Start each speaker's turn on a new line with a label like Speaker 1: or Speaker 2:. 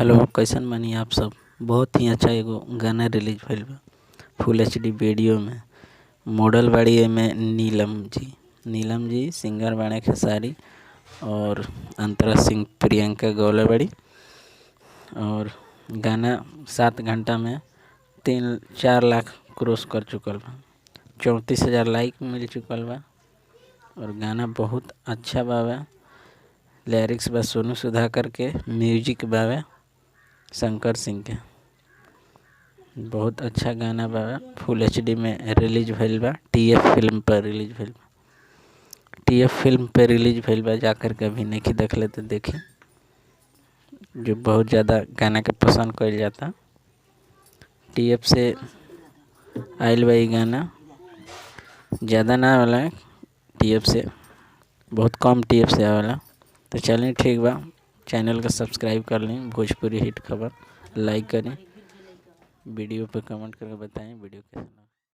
Speaker 1: Hello, कैसन बानी आप सब। बहुत ही अच्छा एगो गाना रिलीज भइल बा फुल एचडी वीडियो में। मॉडल बाड़ी एमे नीलम जी सिंगर बाड़े खेसारी और अंतरा सिंह प्रियंका गौले बाड़ी। और गाना 7 घंटा में 3-4 लाख क्रॉस कर चुकल बा। 34,000 लाइक मिल चुकल बा और गाना बहुत अच्छा बावे। लिरिक्स बा सोनू सुधाकर के, म्यूजिक बावे शंकर सिंह के। बहुत अच्छा गाना बावे। फुल एचडी में रिलीज भइल बा। टीएफ फिल्म पर रिलीज भइल बा। टीएफ फिल्म पे रिलीज भइल बा, जाकर के अभी नहीं देखले तो देखी, जो बहुत ज़्यादा गाना के पसंद कइल जाता। टीएफ से आइल बा ई गाना, ज़्यादा ना वाला टीएफ से, बहुत कम टीएफ से आवेला। तो चलिए ठीक बा, चैनल को सब्सक्राइब कर लें। भोजपुरी हिट खबर लाइक करें, वीडियो पे कमेंट करके बताएं वीडियो कैसा लगा।